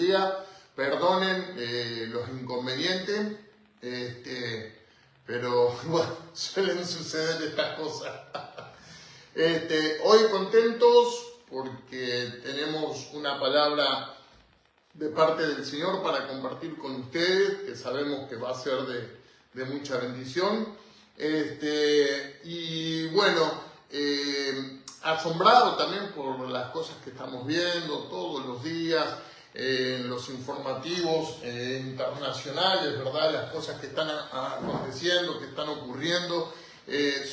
día. Perdonen los inconvenientes, pero bueno, suelen suceder estas cosas. Hoy contentos porque tenemos una palabra de parte del Señor para compartir con ustedes, que sabemos que va a ser de mucha bendición. Y bueno, asombrado también por las cosas que estamos viendo todos los días, los informativos internacionales, ¿verdad? Las cosas que están aconteciendo, que están ocurriendo,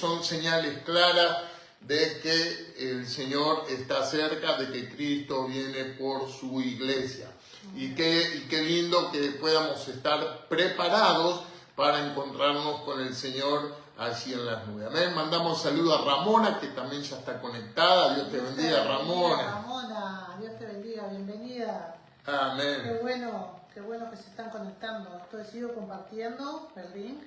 son señales claras de que el Señor está cerca, de que Cristo viene por su iglesia. Y qué lindo que podamos estar preparados para encontrarnos con el Señor allí en las nubes. Amén. Mandamos saludos a Ramona, que también ya está conectada. Dios te bendiga, Ramona. Ramona, Dios te bendiga, bienvenida. Amén. Qué bueno que se están conectando. Estoy sigo compartiendo el link.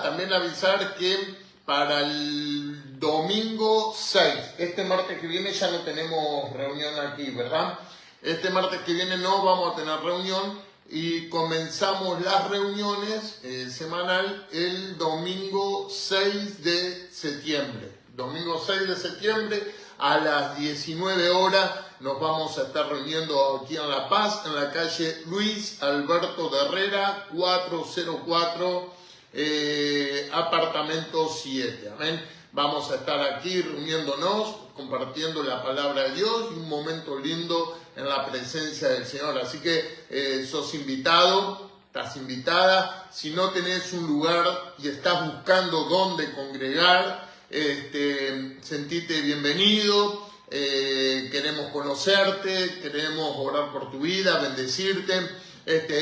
También avisar que para el domingo 6, este martes que viene ya no tenemos reunión aquí, ¿verdad? Este martes que viene no vamos a tener reunión y comenzamos las reuniones semanal el domingo 6 de septiembre. Domingo 6 de septiembre a las 19 horas nos vamos a estar reuniendo aquí en La Paz, en la calle Luis Alberto de Herrera, 404, apartamento 7. Amén. Vamos a estar aquí reuniéndonos, compartiendo la palabra de Dios y un momento lindo en la presencia del Señor. Así que sos invitado, estás invitada. Si no tenés un lugar y estás buscando dónde congregar, sentite bienvenido. Queremos conocerte, queremos orar por tu vida, bendecirte.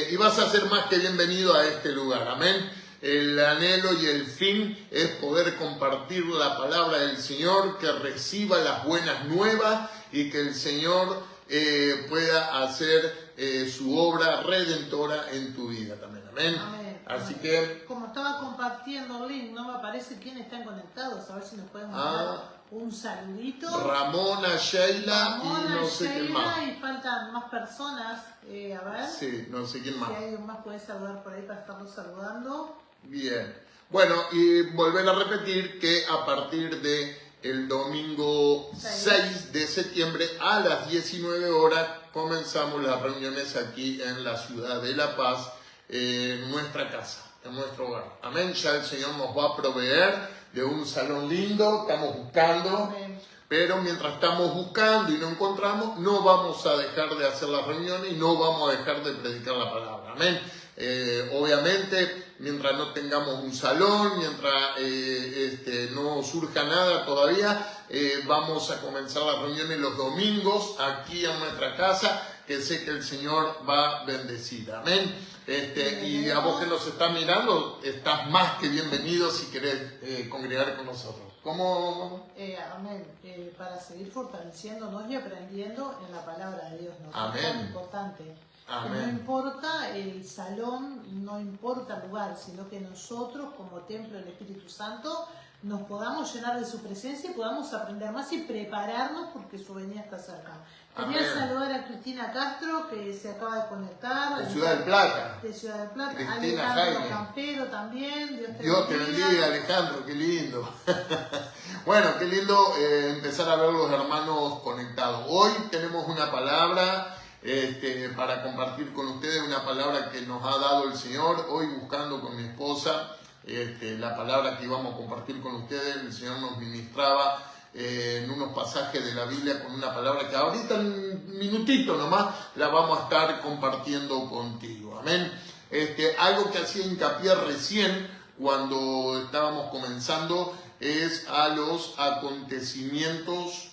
Y vas a ser más que bienvenido a este lugar. Amén. El anhelo y el fin es poder compartir la palabra del Señor, que reciba las buenas nuevas y que el Señor pueda hacer su obra redentora en tu vida también. Amén. Amén. Así que, como estaba compartiendo el link, no me aparece quiénes están conectados. A ver si nos podemos dar un saludito. Ramona, Sheila y no sé quién más. Y faltan más personas. A ver. Sí, no sé quién más. Si alguien más puede saludar por ahí para estarlos saludando. Bien. Bueno, y volver a repetir que a partir de el domingo 6 de septiembre a las 19 horas comenzamos las reuniones aquí en la ciudad de La Paz, en nuestra casa, en nuestro hogar. Amén. Ya el Señor nos va a proveer de un salón lindo, estamos buscando. Amén. Pero mientras estamos buscando y no encontramos, no vamos a dejar de hacer las reuniones y no vamos a dejar de predicar la palabra. Amén. Obviamente, mientras no tengamos un salón, mientras no surja nada todavía, vamos a comenzar las reuniones los domingos aquí en nuestra casa, que sé que el Señor va a bendecir. Amén. Y a vos que nos estás mirando, estás más que bienvenido si querés congregar con nosotros. ¿Cómo? Amén. Para seguir fortaleciéndonos y aprendiendo en la palabra de Dios. ¿No? Amén. Es tan importante. Amén. No importa el salón, no importa el lugar, sino que nosotros como templo del Espíritu Santo nos podamos llenar de su presencia y podamos aprender más y prepararnos porque su venida está cerca. Quería saludar a Cristina Castro, que se acaba de conectar. De Ciudad del Plata. De Ciudad del Plata. Cristina Alejandro Jaime. Campero también. Dios te bendiga, Alejandro, qué lindo. Bueno, qué lindo empezar a ver los hermanos conectados. Hoy tenemos una palabra para compartir con ustedes, una palabra que nos ha dado el Señor. Hoy buscando con mi esposa la palabra que íbamos a compartir con ustedes, el Señor nos ministraba en unos pasajes de la Biblia con una palabra que ahorita en un minutito nomás la vamos a estar compartiendo contigo. Amén. Algo que hacía hincapié recién cuando estábamos comenzando es a los acontecimientos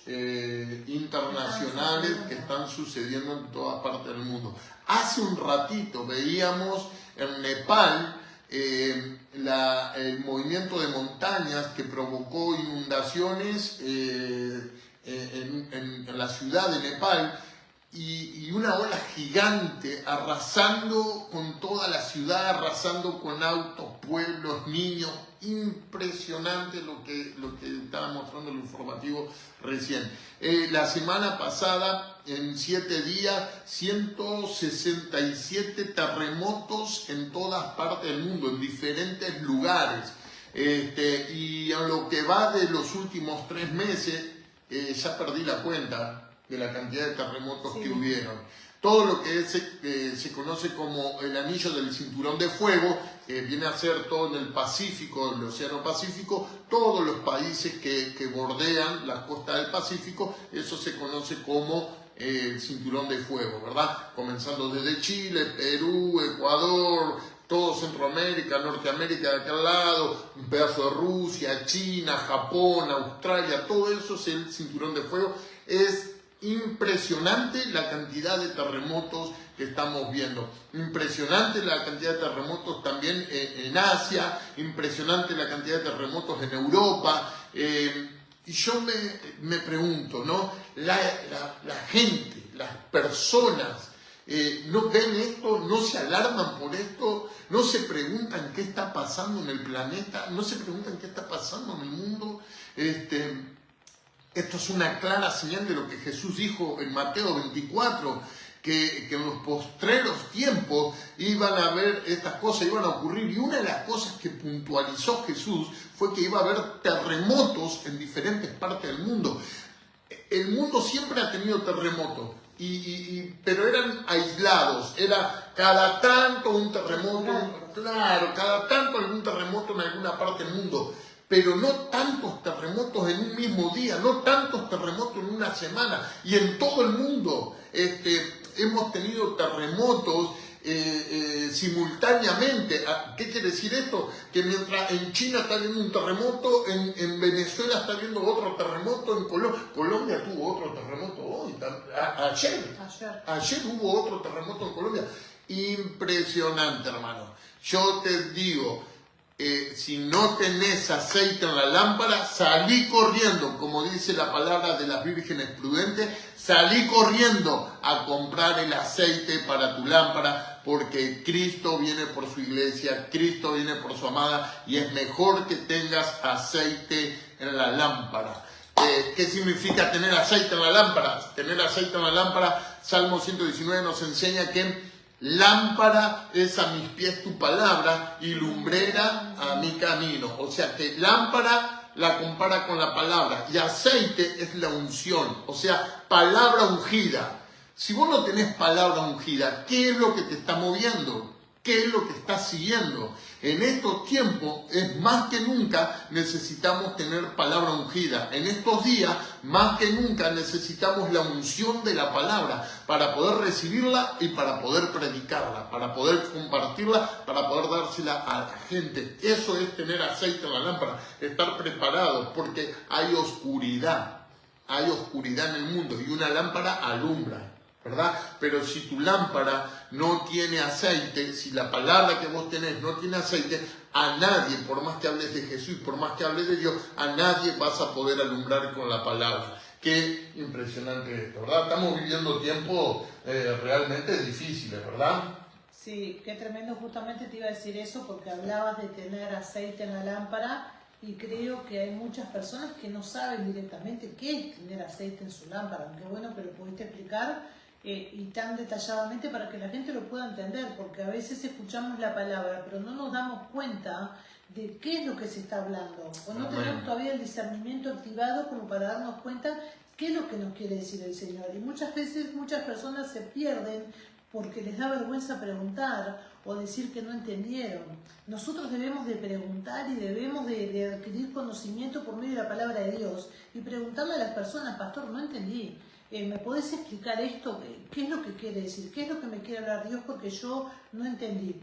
internacionales que están sucediendo en todas partes del mundo. Hace un ratito veíamos en Nepal el movimiento de montañas que provocó inundaciones en la ciudad de Nepal, y una ola gigante arrasando con toda la ciudad, arrasando con autos, pueblos, niños. Impresionante lo que estaba mostrando el informativo recién. La semana pasada, en 7 días, 167 terremotos en todas partes del mundo, en diferentes lugares. Y en lo que va de los últimos 3 meses, ya perdí la cuenta de la cantidad de terremotos que hubieron. Todo lo que se conoce como el anillo del cinturón de fuego, viene a ser todo en el Pacífico, el Océano Pacífico, todos los países que bordean la costa del Pacífico, eso se conoce como el cinturón de fuego, ¿verdad? Comenzando desde Chile, Perú, Ecuador, todo Centroamérica, Norteamérica de aquel lado, un pedazo de Rusia, China, Japón, Australia, todo eso es el cinturón de fuego. Es impresionante la cantidad de terremotos que estamos viendo, impresionante la cantidad de terremotos también en Asia, impresionante la cantidad de terremotos en Europa. Y yo me pregunto, ¿no? La gente, las personas, no ven esto, no se alarman por esto, no se preguntan qué está pasando en el planeta, no se preguntan qué está pasando en el mundo. Esto es una clara señal de lo que Jesús dijo en Mateo 24, que en los postreros tiempos iban a haber estas cosas, iban a ocurrir. Y una de las cosas que puntualizó Jesús fue que iba a haber terremotos en diferentes partes del mundo. El mundo siempre ha tenido terremotos, pero eran aislados, era cada tanto un terremoto, claro, cada tanto algún terremoto en alguna parte del mundo. Pero no tantos terremotos en un mismo día, no tantos terremotos en una semana. Y en todo el mundo hemos tenido terremotos simultáneamente. ¿Qué quiere decir esto? Que mientras en China está habiendo un terremoto, en Venezuela está habiendo otro terremoto, en Colombia tuvo otro terremoto hoy, ayer hubo otro terremoto en Colombia. Impresionante, hermano. Yo te digo, si no tenés aceite en la lámpara, salí corriendo, como dice la palabra de las vírgenes prudentes, salí corriendo a comprar el aceite para tu lámpara, porque Cristo viene por su iglesia, Cristo viene por su amada, y es mejor que tengas aceite en la lámpara. ¿Qué significa tener aceite en la lámpara? Tener aceite en la lámpara, Salmo 119 nos enseña que lámpara es a mis pies tu palabra y lumbrera a mi camino. O sea que lámpara la compara con la palabra y aceite es la unción, o sea, palabra ungida. Si vos no tenés palabra ungida, ¿qué es lo que te está moviendo? ¿Qué es lo que estás siguiendo? En estos tiempos, es más que nunca, necesitamos tener palabra ungida. En estos días, más que nunca, necesitamos la unción de la palabra para poder recibirla y para poder predicarla, para poder compartirla, para poder dársela a la gente. Eso es tener aceite en la lámpara, estar preparado, porque hay oscuridad en el mundo y una lámpara alumbra, ¿verdad? Pero si tu lámpara no tiene aceite, si la palabra que vos tenés no tiene aceite, a nadie, por más que hables de Jesús, por más que hables de Dios, a nadie vas a poder alumbrar con la palabra. Qué impresionante esto, ¿verdad? Estamos viviendo tiempos realmente difíciles, ¿verdad? Sí, qué tremendo. Justamente te iba a decir eso porque hablabas de tener aceite en la lámpara. Y creo que hay muchas personas que no saben directamente qué es tener aceite en su lámpara, aunque bueno que lo pudiste explicar y tan detalladamente para que la gente lo pueda entender, porque a veces escuchamos la palabra, pero no nos damos cuenta de qué es lo que se está hablando, o no tenemos todavía el discernimiento activado como para darnos cuenta qué es lo que nos quiere decir el Señor. Y muchas veces muchas personas se pierden porque les da vergüenza preguntar o decir que no entendieron. Nosotros debemos de preguntar y debemos de adquirir conocimiento por medio de la palabra de Dios y preguntarle a las personas: pastor, no entendí, ¿me podés explicar esto? ¿Qué es lo que quiere decir? ¿Qué es lo que me quiere hablar Dios? Porque yo no entendí.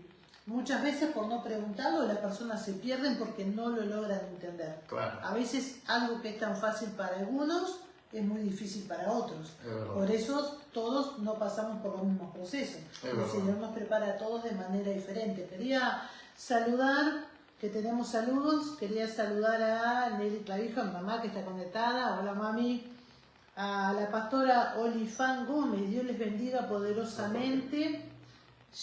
Muchas veces por no preguntarlo las personas se pierden porque no lo logran entender. Claro. A veces algo que es tan fácil para algunos es muy difícil para otros. Por eso todos no pasamos por los mismos procesos. El Señor nos prepara a todos de manera diferente. Quería saludar, que tenemos saludos. Quería saludar a Nelly Clavijo, mi mamá que está conectada. Hola, mami. A la pastora Olifán Gómez, Dios les bendiga poderosamente.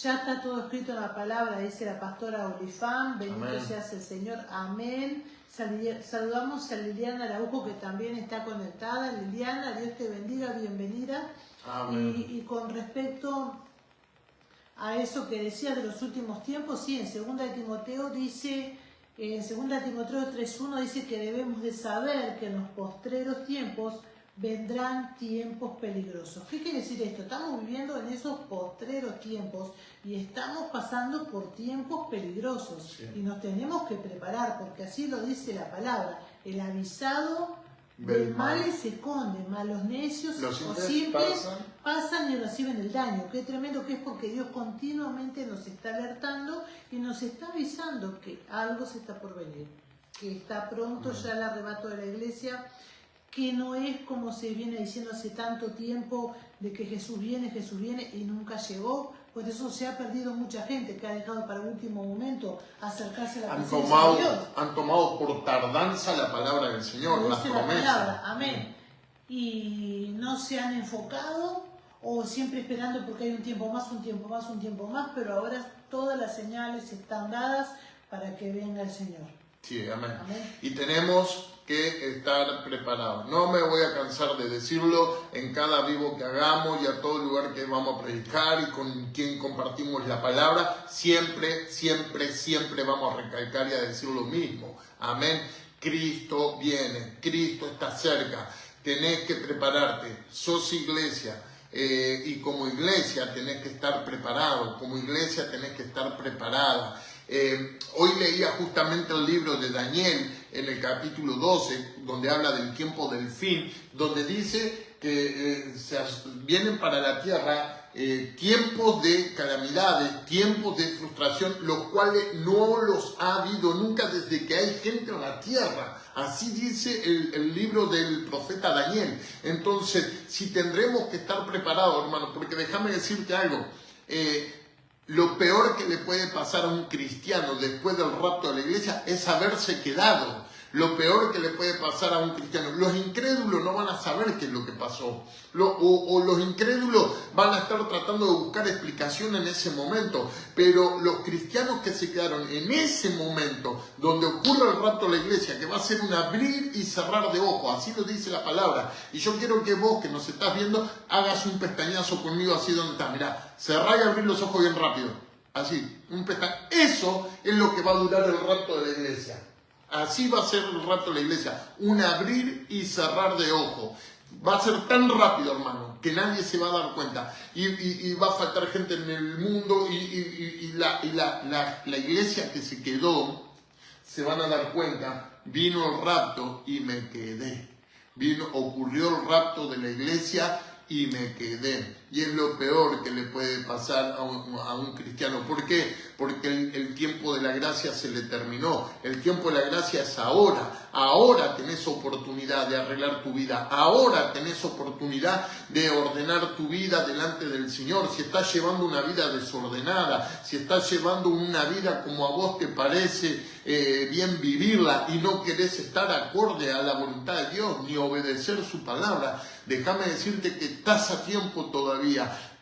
Ya está todo escrito en la palabra, dice la pastora Olifán. Bendito Amén. seas el Señor. Amén. Saludamos a Liliana Araujo, que también está conectada. Liliana, Dios te bendiga, bienvenida. Amén. Y con respecto a eso que decías de los últimos tiempos, sí, en 2 de Timoteo dice, en 2 Timoteo 3:1 dice que debemos de saber que en los postreros tiempos vendrán tiempos peligrosos. ¿Qué quiere decir esto? Estamos viviendo en esos postreros tiempos y estamos pasando por tiempos peligrosos, sí. y nos tenemos que preparar, porque así lo dice la palabra. El avisado del mal se esconde, mas los necios o simples pasan y reciben el daño. Qué tremendo que es, porque Dios continuamente nos está alertando y nos está avisando que algo se está por venir, que está pronto ya el arrebato de la iglesia, que no es como se viene diciendo hace tanto tiempo de que Jesús viene y nunca llegó. Por eso se ha perdido mucha gente que ha dejado para el último momento acercarse a la presencia de Dios. Han tomado por tardanza la palabra del Señor, las promesas. Amén. Y no se han enfocado, o siempre esperando porque hay un tiempo más, pero ahora todas las señales están dadas para que venga el Señor. Sí, amén. Amén. Y tenemos que estar preparados. No me voy a cansar de decirlo en cada vivo que hagamos y a todo lugar que vamos a predicar y con quien compartimos la palabra. Siempre, siempre, siempre vamos a recalcar y a decir lo mismo. Amén. Cristo viene, Cristo está cerca. Tenés que prepararte. Sos iglesia. Y como iglesia tenés que estar preparado. Como iglesia tenés que estar preparada. Hoy leía justamente el libro de Daniel en el capítulo 12, donde habla del tiempo del fin, donde dice que vienen para la tierra tiempos de calamidades, tiempos de frustración, los cuales no los ha habido nunca desde que hay gente en la tierra. Así dice el libro del profeta Daniel. Entonces, si tendremos que estar preparados, hermano, porque déjame decirte algo. Lo peor que le puede pasar a un cristiano después del rapto de la iglesia es haberse quedado. Lo peor que le puede pasar a un cristiano. Los incrédulos no van a saber qué es lo que pasó. Los incrédulos van a estar tratando de buscar explicación en ese momento. Pero los cristianos que se quedaron en ese momento, donde ocurre el rapto de la iglesia, que va a ser un abrir y cerrar de ojos, así lo dice la palabra. Y yo quiero que vos, que nos estás viendo, hagas un pestañazo conmigo así donde estás. Mirá, cerrá y abrir los ojos bien rápido. Así, un pestañazo. Eso es lo que va a durar el rapto de la iglesia. Así va a ser el rapto de la iglesia, un abrir y cerrar de ojo. Va a ser tan rápido, hermano, que nadie se va a dar cuenta. Y va a faltar gente en el mundo y la iglesia que se quedó, se van a dar cuenta, vino el rapto y me quedé. Ocurrió el rapto de la iglesia y me quedé. Y es lo peor que le puede pasar a un cristiano. ¿Por qué? Porque el tiempo de la gracia se le terminó. El tiempo de la gracia es ahora. Ahora tenés oportunidad de arreglar tu vida. Ahora tenés oportunidad de ordenar tu vida delante del Señor. Si estás llevando una vida desordenada, si estás llevando una vida como a vos te parece bien vivirla y no querés estar acorde a la voluntad de Dios ni obedecer su palabra, déjame decirte que estás a tiempo todavía.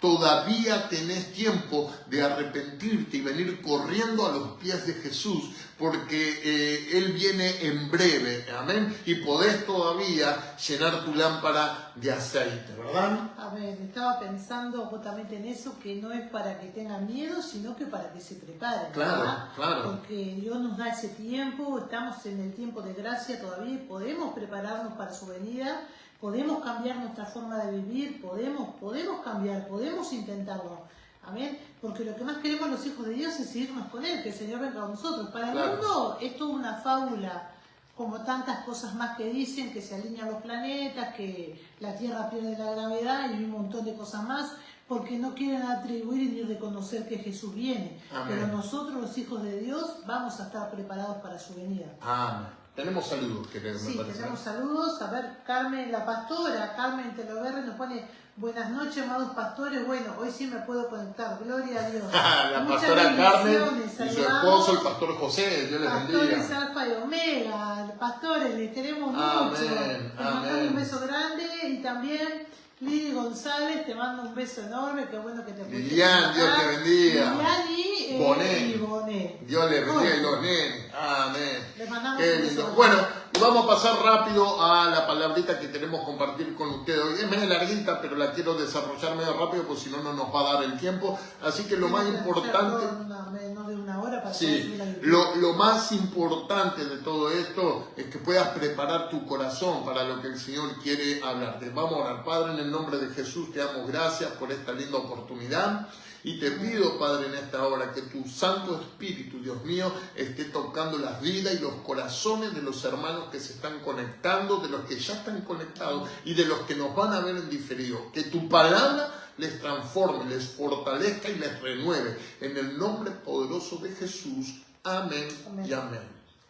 Todavía tenés tiempo de arrepentirte y venir corriendo a los pies de Jesús, porque Él viene en breve, amén, y podés todavía llenar tu lámpara de aceite, ¿verdad? Amén. Estaba pensando justamente en eso, que no es para que tengan miedo, sino que para que se preparen. Claro, ¿verdad? claro. Porque Dios nos da ese tiempo, estamos en el tiempo de gracia todavía y podemos prepararnos para su venida. Podemos cambiar nuestra forma de vivir, podemos cambiar, podemos intentarlo. Amén. Porque lo que más queremos los hijos de Dios es irnos con Él, que el Señor venga con nosotros. Para el mundo es toda una fábula, como tantas cosas más que dicen, que se alinean los planetas, que la Tierra pierde la gravedad y un montón de cosas más, porque no quieren atribuir ni reconocer que Jesús viene. Amén. Pero nosotros, los hijos de Dios, vamos a estar preparados para su venida. Amén. Tenemos saludos, que me Sí, parece. tenemos saludos. A ver, Carmen, la pastora, Carmen Teloverre nos pone buenas noches, amados pastores. Bueno, hoy sí me puedo conectar, gloria a Dios. La Muchas pastora Carmen bendiciones, y ahí su vamos. esposo, el pastor José, Dios les Pastores bendiga. Alfa y Omega, pastores, les queremos Amén, mucho. Te mandamos amén. un beso grande y también Lili González te manda un beso enorme, qué bueno que te pudiste Lilian, Dios te conectar. bendiga. Lilian y Bonet. Bonet. Dios les bendiga y Bueno, los nenes. Amén. les mandamos Qué un beso lindo. grande. Bueno, y vamos a pasar rápido a la palabrita que queremos compartir con ustedes hoy. Es medio larguita, pero la quiero desarrollar medio rápido, porque si no, no nos va a dar el tiempo. Así que lo más Tiene que importante... hacer menos de una hora para poder Sí, subir la YouTube. lo más importante de todo esto es que puedas preparar tu corazón para lo que el Señor quiere hablarte. Vamos a orar. Padre, en el nombre de Jesús, te damos gracias por esta linda oportunidad. Y te pido, Padre, en esta hora que tu Santo Espíritu, Dios mío, esté tocando las vidas y los corazones de los hermanos que se están conectando, de los que ya están conectados y de los que nos van a ver en diferido. Que tu palabra les transforme, les fortalezca y les renueve. En el nombre poderoso de Jesús. Amén, Amén. y amén.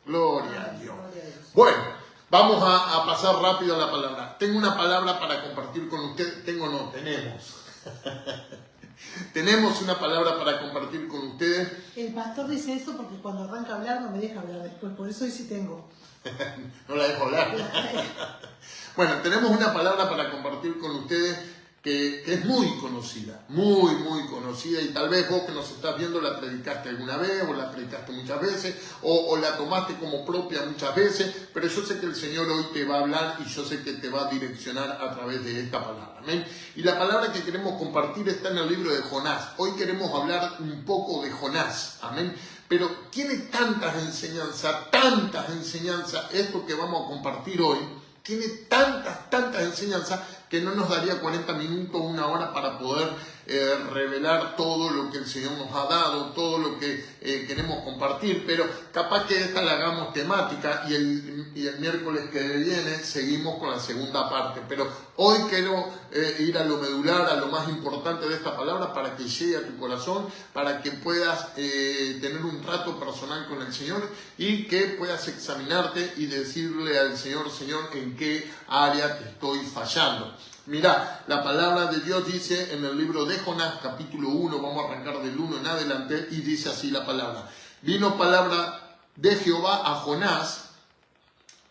Gloria a Amén. Dios. Gloria a Dios. Bueno, vamos a pasar rápido a la palabra. Tengo una palabra para compartir con ustedes. Tenemos. Tenemos una palabra para compartir con ustedes. El pastor dice eso porque cuando arranca a hablar no me deja hablar después, por eso hoy sí tengo. No la dejo hablar. Bueno, tenemos una palabra para compartir con ustedes que es muy conocida, muy conocida, y tal vez vos que nos estás viendo la predicaste alguna vez, o la predicaste muchas veces, o la tomaste como propia muchas veces, pero yo sé que el Señor hoy te va a hablar y yo sé que te va a direccionar a través de esta palabra. Amén. Y la palabra que queremos compartir está en el libro de Jonás. Hoy queremos hablar un poco de Jonás. Amén. Pero tiene tantas enseñanzas, esto que vamos a compartir hoy, tiene tantas enseñanzas que no nos daría 40 minutos, una hora para poder revelar todo lo que el Señor nos ha dado, todo lo que queremos compartir, pero capaz que esta la hagamos temática y el miércoles que viene seguimos con la segunda parte. Pero hoy quiero ir a lo medular, a lo más importante de esta palabra, para que llegue a tu corazón, para que puedas tener un trato personal con el Señor y que puedas examinarte y decirle al Señor, Señor, en qué área te estoy fallando. Mirá, la palabra de Dios dice en el libro de Jonás, capítulo 1, vamos a arrancar del 1 en adelante, y dice así la palabra. Vino palabra de Jehová a Jonás,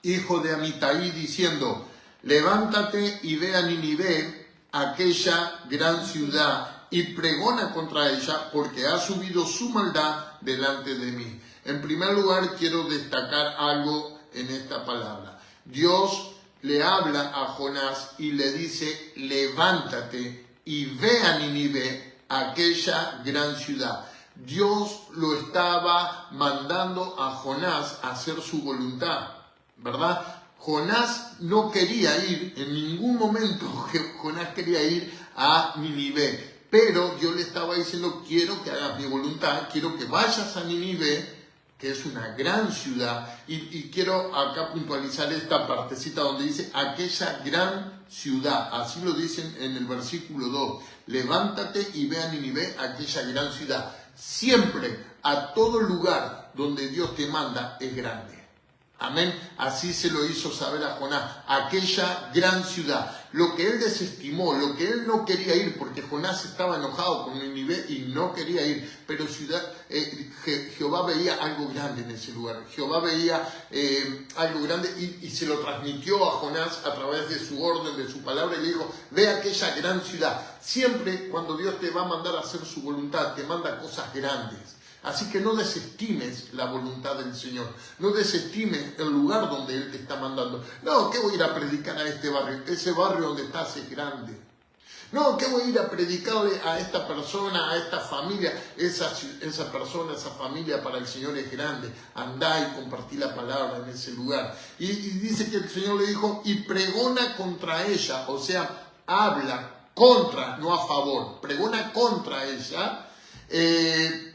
hijo de Amitai, diciendo, levántate y ve a Ninive, aquella gran ciudad, y pregona contra ella, porque ha subido su maldad delante de mí. En primer lugar, quiero destacar algo en esta palabra. Dios le habla a Jonás y le dice, levántate y ve a Ninive, aquella gran ciudad. Dios lo estaba mandando a Jonás a hacer su voluntad, ¿verdad? Jonás no quería ir, en ningún momento Jonás quería ir a Ninive, pero Dios le estaba diciendo, quiero que hagas mi voluntad, quiero que vayas a Ninive, que es una gran ciudad, y quiero acá puntualizar esta partecita donde dice aquella gran ciudad, así lo dicen en el versículo 2, levántate y ve a Ninive, aquella gran ciudad. Siempre, a todo lugar donde Dios te manda, es grande. Amén. Así se lo hizo saber a Jonás, aquella gran ciudad. Lo que él desestimó, lo que él no quería ir, porque Jonás estaba enojado con Ninive y no quería ir, pero Jehová veía algo grande en ese lugar. Jehová veía algo grande y se lo transmitió a Jonás a través de su orden, de su palabra, y le dijo, ve a aquella gran ciudad. Siempre cuando Dios te va a mandar a hacer su voluntad, te manda cosas grandes. Así que no desestimes la voluntad del Señor, no desestimes el lugar donde Él te está mandando. No, ¿qué voy a ir a predicar a este barrio? Ese barrio donde estás es grande. No, ¿qué voy a ir a predicarle a esta persona, a esta familia? Esa persona, esa familia para el Señor es grande. Andá y compartí la palabra en ese lugar. Y dice que el Señor le dijo, y pregona contra ella, o sea, habla contra, no a favor, pregona contra ella,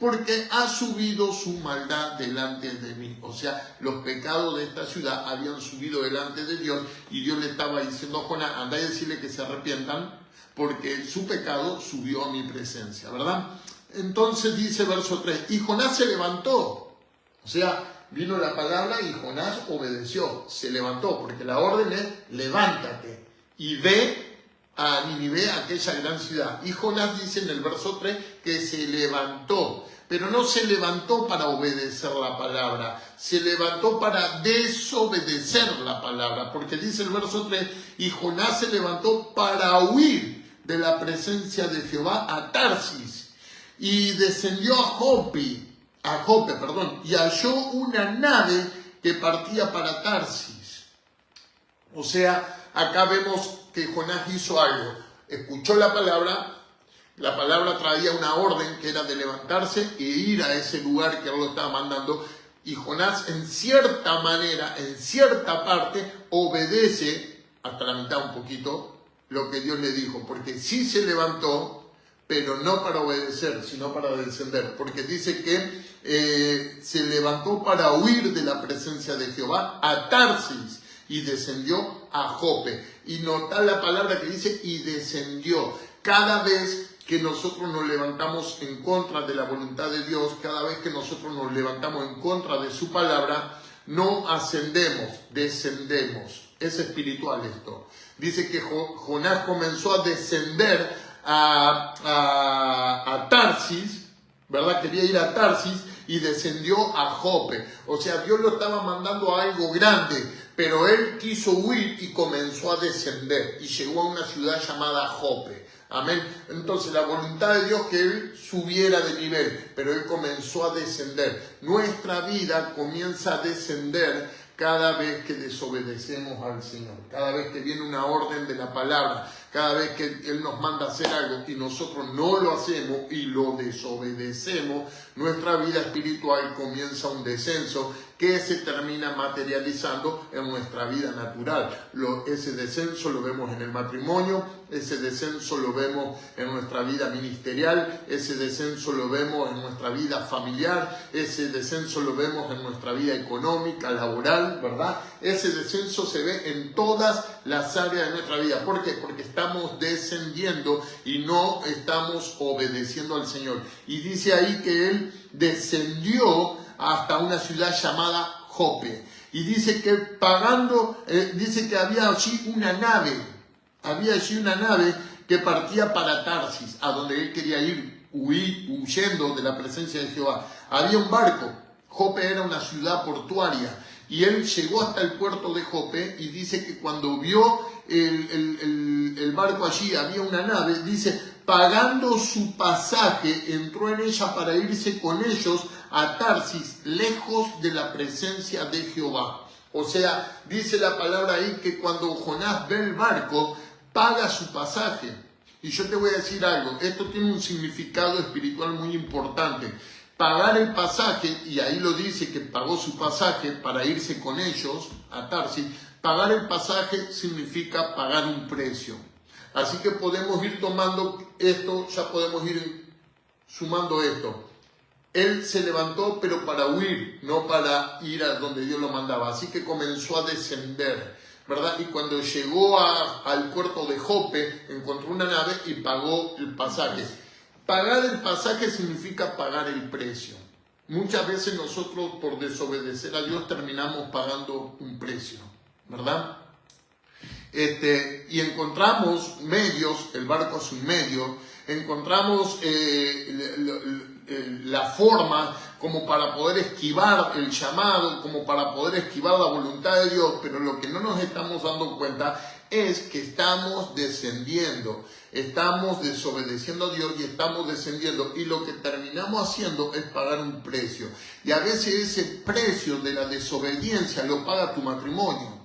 porque ha subido su maldad delante de mí. O sea, los pecados de esta ciudad habían subido delante de Dios y Dios le estaba diciendo a Jonás, anda y decirle que se arrepientan porque su pecado subió a mi presencia, ¿verdad? Entonces dice verso 3, y Jonás se levantó, o sea, vino la palabra y Jonás obedeció, se levantó, porque la orden es levántate y ve a Nínive, aquella gran ciudad. Y Jonás dice en el verso 3 que se levantó, pero no se levantó para obedecer la palabra, se levantó para desobedecer la palabra, porque dice el verso 3, y Jonás se levantó para huir de la presencia de Jehová a Tarsis, y descendió a Jope, y halló una nave que partía para Tarsis. O sea, acá vemos que Jonás hizo algo, escuchó la palabra traía una orden que era de levantarse e ir a ese lugar que él lo estaba mandando, y Jonás en cierta manera, en cierta parte, obedece, hasta la mitad un poquito, lo que Dios le dijo, porque sí se levantó, pero no para obedecer, sino para descender, porque dice que se levantó para huir de la presencia de Jehová a Tarsis, y descendió a Jope. Y nota la palabra que dice y descendió. Cada vez que nosotros nos levantamos en contra de la voluntad de Dios, cada vez que nosotros nos levantamos en contra de su palabra, no ascendemos, descendemos. Es espiritual esto. Dice que Jonás comenzó a descender a Tarsis, ¿verdad? Quería ir a Tarsis y descendió a Jope. O sea, Dios lo estaba mandando a algo grande, pero él quiso huir y comenzó a descender y llegó a una ciudad llamada Jope. Amén. Entonces la voluntad de Dios que él subiera de nivel, pero él comenzó a descender. Nuestra vida comienza a descender cada vez que desobedecemos al Señor, cada vez que viene una orden de la palabra, cada vez que Él nos manda a hacer algo y nosotros no lo hacemos y lo desobedecemos, nuestra vida espiritual comienza un descenso que se termina materializando en nuestra vida natural. Ese descenso lo vemos en el matrimonio, ese descenso lo vemos en nuestra vida ministerial, ese descenso lo vemos en nuestra vida familiar, ese descenso lo vemos en nuestra vida económica, laboral, ¿verdad? Ese descenso se ve en todas las áreas de nuestra vida. ¿Por qué? Porque estamos descendiendo y no estamos obedeciendo al Señor. Y dice ahí que Él descendió hasta una ciudad llamada Jope. Y dice que dice que había allí una nave que partía para Tarsis, a donde él quería ir, huyendo de la presencia de Jehová. Había un barco, Jope era una ciudad portuaria, y él llegó hasta el puerto de Jope, y dice que cuando vio el barco allí, había una nave, dice, pagando su pasaje, entró en ella para irse con ellos a Tarsis, lejos de la presencia de Jehová. O sea, dice la palabra ahí que cuando Jonás ve el barco, paga su pasaje. Y yo te voy a decir algo, esto tiene un significado espiritual muy importante. Pagar el pasaje, y ahí lo dice que pagó su pasaje para irse con ellos a Tarsis, pagar el pasaje significa pagar un precio. Así que podemos ir tomando esto, ya podemos ir sumando esto. Él se levantó, pero para huir, no para ir a donde Dios lo mandaba. Así que comenzó a descender, ¿verdad? Y cuando llegó al puerto de Jope, encontró una nave y pagó el pasaje. Pagar el pasaje significa pagar el precio. Muchas veces nosotros, por desobedecer a Dios, terminamos pagando un precio, ¿verdad? Y encontramos medios, el barco es un medio, encontramos la forma como para poder esquivar el llamado, como para poder esquivar la voluntad de Dios, pero lo que no nos estamos dando cuenta es que estamos descendiendo, estamos desobedeciendo a Dios y estamos descendiendo, y lo que terminamos haciendo es pagar un precio, y a veces ese precio de la desobediencia lo paga tu matrimonio.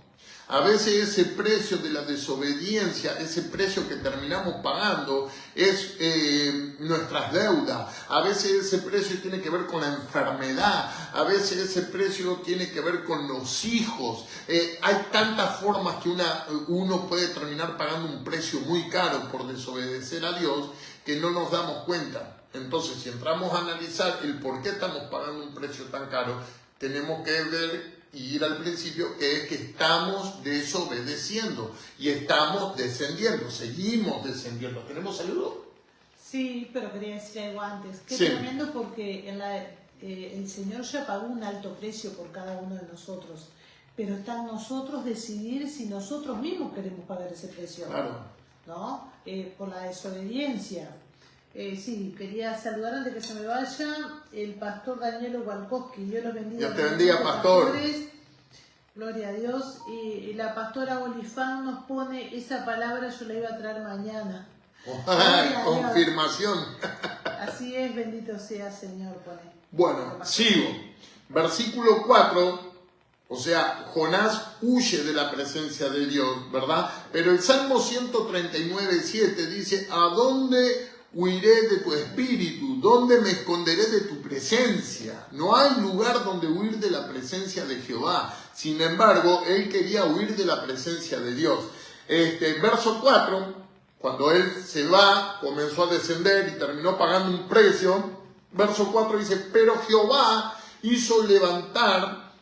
A veces ese precio de la desobediencia, ese precio que terminamos pagando es nuestras deudas. A veces ese precio tiene que ver con la enfermedad. A veces ese precio tiene que ver con los hijos. Hay tantas formas que uno puede terminar pagando un precio muy caro por desobedecer a Dios que no nos damos cuenta. Entonces, si entramos a analizar el por qué estamos pagando un precio tan caro, tenemos que ver y ir al principio, que es que estamos desobedeciendo y estamos descendiendo, seguimos descendiendo. ¿Tenemos saludo? Sí, pero quería decir algo antes. Qué Sí. tremendo, porque el Señor ya pagó un alto precio por cada uno de nosotros, pero está en nosotros decidir si nosotros mismos queremos pagar ese precio, Claro. ¿no? Por la desobediencia. Sí, quería saludar antes que se me vaya el pastor Daniel Walkowski. Dios los bendiga. Dios te bendiga, pastor. Pastores. Gloria a Dios. Y la pastora Olifán nos pone esa palabra, yo la iba a traer mañana. Confirmación. Así es, bendito sea Señor, pone. Bueno, sigo. Versículo 4, o sea, Jonás huye de la presencia de Dios, ¿verdad? Pero el Salmo 139:7 dice, ¿a dónde huiré de tu espíritu? ¿Dónde me esconderé de tu presencia? No hay lugar donde huir de la presencia de Jehová. Sin embargo, él quería huir de la presencia de Dios. Verso 4, cuando él se va, comenzó a descender y terminó pagando un precio. Verso 4 dice, pero Jehová hizo levantar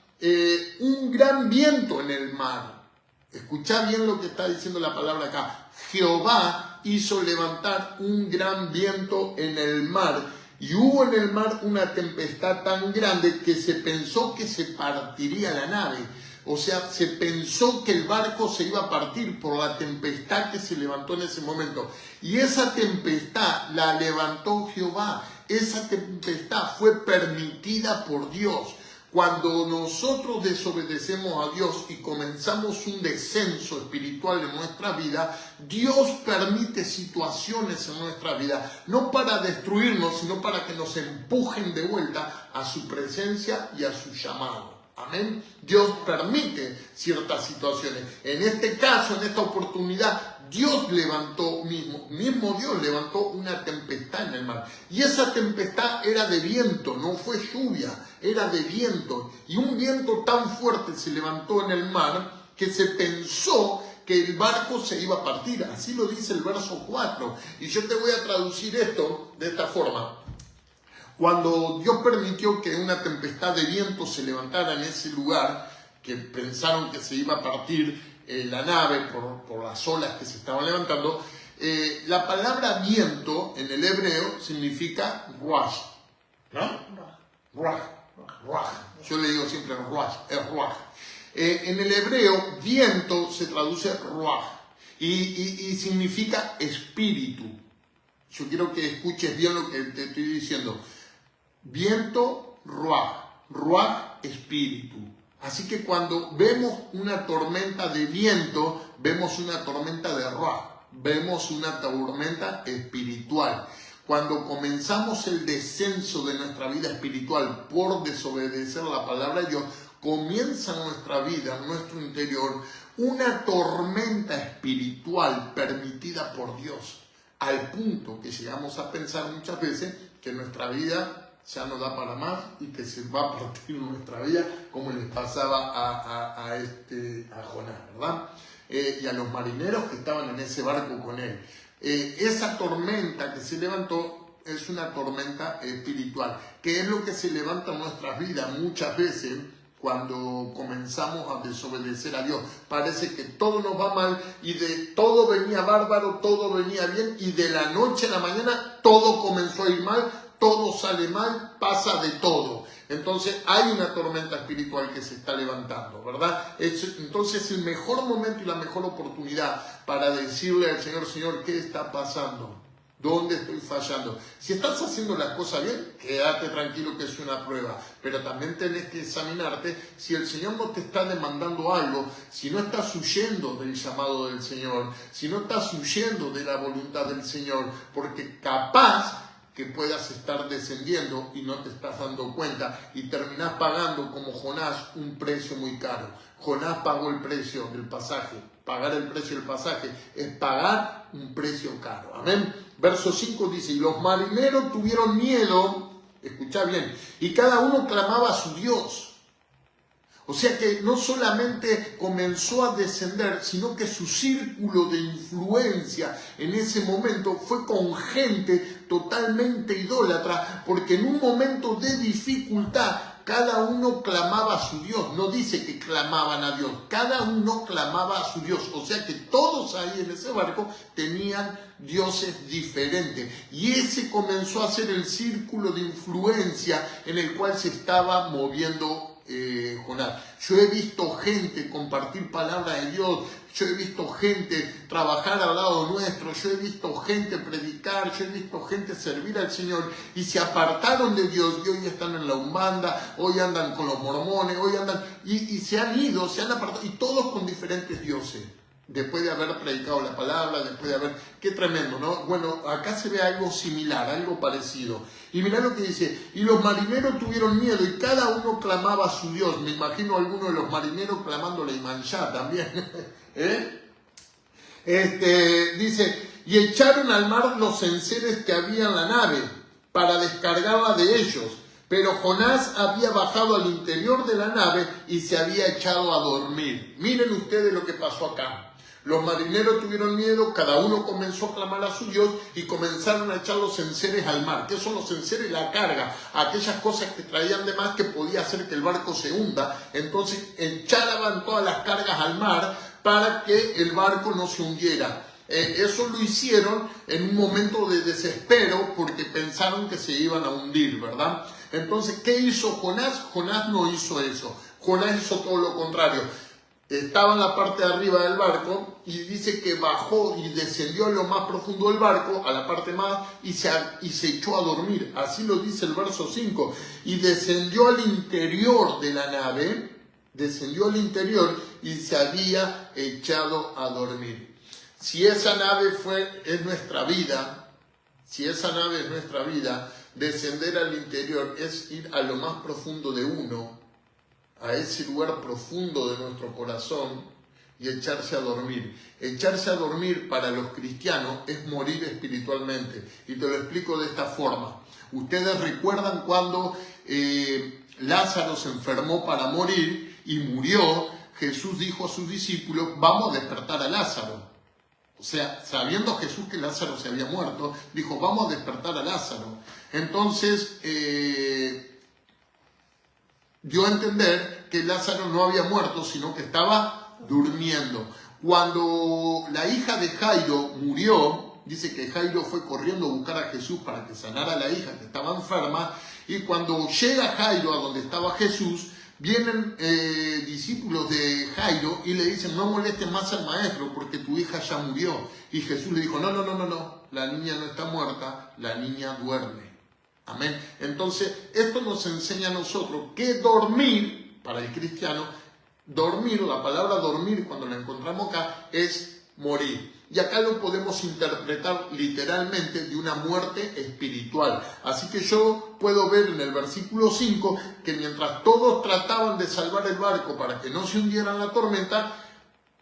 un gran viento en el mar. Escuchá bien lo que está diciendo la palabra acá. Jehová hizo levantar un gran viento en el mar, y hubo en el mar una tempestad tan grande que se pensó que se partiría la nave. O sea, se pensó que el barco se iba a partir por la tempestad que se levantó en ese momento. Y esa tempestad la levantó Jehová. Esa tempestad fue permitida por Dios. Cuando nosotros desobedecemos a Dios y comenzamos un descenso espiritual en nuestra vida, Dios permite situaciones en nuestra vida, no para destruirnos, sino para que nos empujen de vuelta a su presencia y a su llamado. Amén. Dios permite ciertas situaciones. En este caso, en esta oportunidad, Dios levantó mismo Dios levantó una tempestad en el mar. Y esa tempestad era de viento, no fue lluvia, era de viento. Y un viento tan fuerte se levantó en el mar que se pensó que el barco se iba a partir. Así lo dice el verso 4. Y yo te voy a traducir esto de esta forma. Cuando Dios permitió que una tempestad de viento se levantara en ese lugar, que pensaron que se iba a partir la nave por las olas que se estaban levantando, la palabra viento en el hebreo significa ruach, ¿no? Ruach. Yo le digo siempre ruach, es ruach. En el hebreo, viento se traduce ruach y significa espíritu. Yo quiero que escuches bien lo que te estoy diciendo. Viento, ruach, espíritu. Así que cuando vemos una tormenta de viento, vemos una tormenta de ruach, vemos una tormenta espiritual. Cuando comenzamos el descenso de nuestra vida espiritual por desobedecer la palabra de Dios, comienza en nuestra vida, en nuestro interior, una tormenta espiritual permitida por Dios, al punto que llegamos a pensar muchas veces que nuestra vida ya no da para más y que se va a partir nuestra vida, como les pasaba a Jonás, ¿verdad? Y a los marineros que estaban en ese barco con él. Esa tormenta que se levantó es una tormenta espiritual, que es lo que se levanta en nuestras vidas muchas veces cuando comenzamos a desobedecer a Dios. Parece que todo nos va mal y de todo venía bárbaro, todo venía bien, y de la noche a la mañana todo comenzó a ir mal. Todo sale mal, pasa de todo. Entonces hay una tormenta espiritual que se está levantando, ¿verdad? Entonces el mejor momento y la mejor oportunidad para decirle al Señor, Señor, ¿qué está pasando? ¿Dónde estoy fallando? Si estás haciendo las cosas bien, quédate tranquilo que es una prueba. Pero también tenés que examinarte si el Señor no te está demandando algo, si no estás huyendo del llamado del Señor, si no estás huyendo de la voluntad del Señor, porque capaz que puedas estar descendiendo y no te estás dando cuenta y terminás pagando como Jonás un precio muy caro. Jonás pagó el precio del pasaje. Pagar el precio del pasaje es pagar un precio caro. Amén. Verso 5 dice, y los marineros tuvieron miedo, escuchá bien, y cada uno clamaba a su Dios. O sea que no solamente comenzó a descender, sino que su círculo de influencia en ese momento fue con gente totalmente idólatra, porque en un momento de dificultad cada uno clamaba a su Dios. No dice que clamaban a Dios, cada uno clamaba a su Dios. O sea que todos ahí en ese barco tenían dioses diferentes. Y ese comenzó a ser el círculo de influencia en el cual se estaba moviendo Jonás. Yo he visto gente compartir palabra de Dios, yo he visto gente trabajar al lado nuestro, yo he visto gente predicar, yo he visto gente servir al Señor y se apartaron de Dios y hoy están en la Umbanda, hoy andan con los mormones, hoy andan y se han ido, se han apartado y todos con diferentes dioses. Después de haber predicado la palabra, después de haber... ¡Qué tremendo!, ¿no? Bueno, acá se ve algo similar, algo parecido. Y mirá lo que dice, y los marineros tuvieron miedo y cada uno clamaba a su Dios. Me imagino a alguno de los marineros clamándole a Imanjá también. Dice, y echaron al mar los enseres que había en la nave para descargarla de ellos. Pero Jonás había bajado al interior de la nave y se había echado a dormir. Miren ustedes lo que pasó acá. Los marineros tuvieron miedo, cada uno comenzó a clamar a su Dios y comenzaron a echar los enseres al mar. ¿Qué son los enseres? La carga, aquellas cosas que traían de más que podía hacer que el barco se hunda. Entonces echaban todas las cargas al mar para que el barco no se hundiera. Eso lo hicieron en un momento de desespero porque pensaron que se iban a hundir, ¿verdad? Entonces, ¿qué hizo Jonás? Jonás no hizo eso. Jonás hizo todo lo contrario. Estaba en la parte de arriba del barco y dice que bajó y descendió a lo más profundo del barco, a la parte más, y se echó a dormir. Así lo dice el verso 5. Y descendió al interior de la nave, descendió al interior y se había echado a dormir. Si esa nave es nuestra vida, descender al interior es ir a lo más profundo de uno, a ese lugar profundo de nuestro corazón y echarse a dormir. Echarse a dormir para los cristianos es morir espiritualmente. Y te lo explico de esta forma. Ustedes recuerdan cuando Lázaro se enfermó para morir y murió. Jesús dijo a sus discípulos, vamos a despertar a Lázaro. O sea, sabiendo Jesús que Lázaro se había muerto, dijo, vamos a despertar a Lázaro. Entonces, dio a entender que Lázaro no había muerto, sino que estaba durmiendo. Cuando la hija de Jairo murió, dice que Jairo fue corriendo a buscar a Jesús para que sanara a la hija que estaba enferma, y cuando llega Jairo a donde estaba Jesús, vienen discípulos de Jairo y le dicen, no molestes más al maestro porque tu hija ya murió. Y Jesús le dijo, no, la niña no está muerta, la niña duerme. Amén. Entonces, esto nos enseña a nosotros que dormir, para el cristiano, dormir, la palabra dormir, cuando la encontramos acá, es morir. Y acá lo podemos interpretar literalmente de una muerte espiritual. Así que yo puedo ver en el versículo 5 que mientras todos trataban de salvar el barco para que no se hundiera en la tormenta,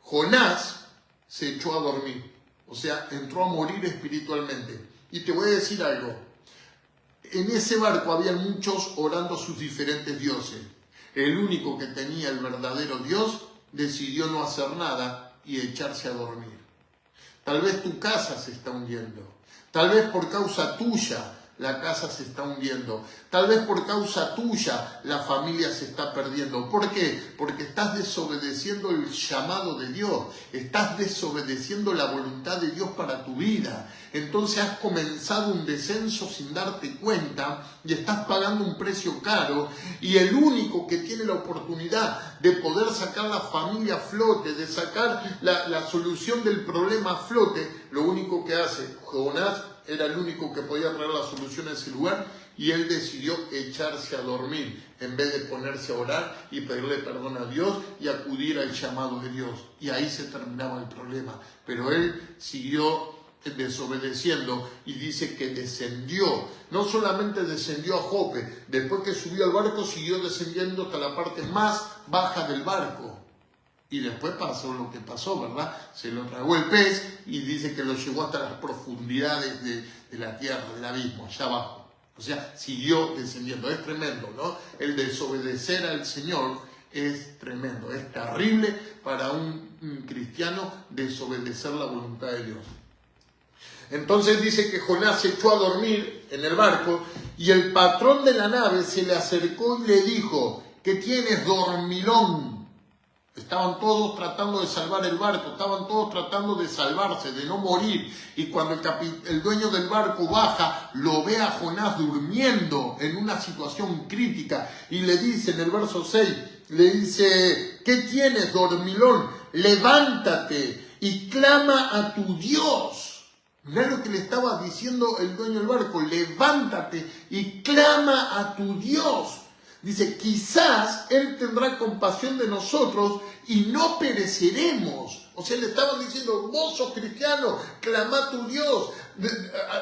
Jonás se echó a dormir. O sea, entró a morir espiritualmente. Y te voy a decir algo. En ese barco había muchos orando a sus diferentes dioses. El único que tenía el verdadero Dios decidió no hacer nada y echarse a dormir. Tal vez tu casa se está hundiendo. Tal vez por causa tuya la casa se está hundiendo. Tal vez por causa tuya la familia se está perdiendo. ¿Por qué? Porque estás desobedeciendo el llamado de Dios. Estás desobedeciendo la voluntad de Dios para tu vida. Entonces has comenzado un descenso sin darte cuenta y estás pagando un precio caro. Y el único que tiene la oportunidad de poder sacar la familia a flote, de sacar la solución del problema a flote, lo único que hace Jonás, era el único que podía traer la solución a ese lugar y él decidió echarse a dormir en vez de ponerse a orar y pedirle perdón a Dios y acudir al llamado de Dios. Y ahí se terminaba el problema. Pero él siguió desobedeciendo y dice que descendió. No solamente descendió a Jope, después que subió al barco siguió descendiendo hasta la parte más baja del barco. Y después pasó lo que pasó, ¿verdad? Se lo tragó el pez y dice que lo llevó hasta las profundidades de la tierra, del abismo, allá abajo. O sea, siguió descendiendo. Es tremendo, ¿no? El desobedecer al Señor es tremendo. Es terrible para un cristiano desobedecer la voluntad de Dios. Entonces dice que Jonás se echó a dormir en el barco Y el patrón de la nave se le acercó y le dijo, ¿qué tienes, dormilón? Estaban todos tratando de salvar el barco, estaban todos tratando de salvarse, de no morir. Y cuando el dueño del barco baja, lo ve a Jonás durmiendo en una situación crítica. Y le dice en el verso 6, le dice, ¿qué tienes, dormilón? Levántate y clama a tu Dios. Mirá lo que le estaba diciendo el dueño del barco, levántate y clama a tu Dios. Dice, quizás Él tendrá compasión de nosotros y no pereceremos. O sea, le estaban diciendo, vos sos cristiano, clama a tu Dios.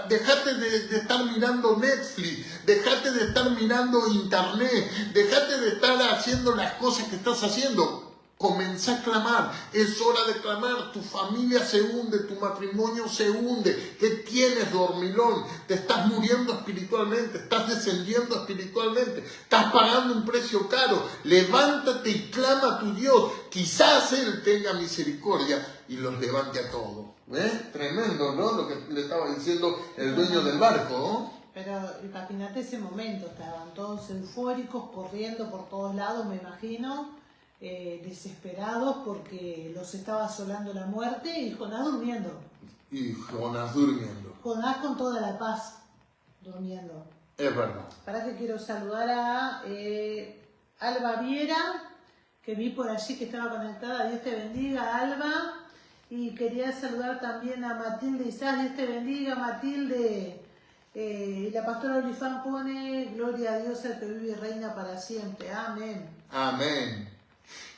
Dejate de estar mirando Netflix, dejate de estar mirando internet, dejate de estar haciendo las cosas que estás haciendo. Comenzá a clamar, es hora de clamar, tu familia se hunde, tu matrimonio se hunde. ¿Qué tienes, dormilón? Te estás muriendo espiritualmente, estás descendiendo espiritualmente, estás pagando un precio caro. Levántate y clama a tu Dios, quizás Él tenga misericordia y los levante a todos. Tremendo, ¿no? Lo que le estaba diciendo el dueño del barco, ¿no? Pero imagínate ese momento, estaban todos eufóricos, corriendo por todos lados, me imagino. Desesperados porque los estaba asolando la muerte y Jonás durmiendo. Y Jonás durmiendo. Jonás con toda la paz, durmiendo. Es verdad. Para que quiero saludar a Alba Viera, que vi por allí que estaba conectada. Dios te bendiga, Alba. Y quería saludar también a Matilde Isaac. Dios te bendiga, Matilde. Y la pastora Olifán pone, gloria a Dios, el que vive y reina para siempre. Amén. Amén.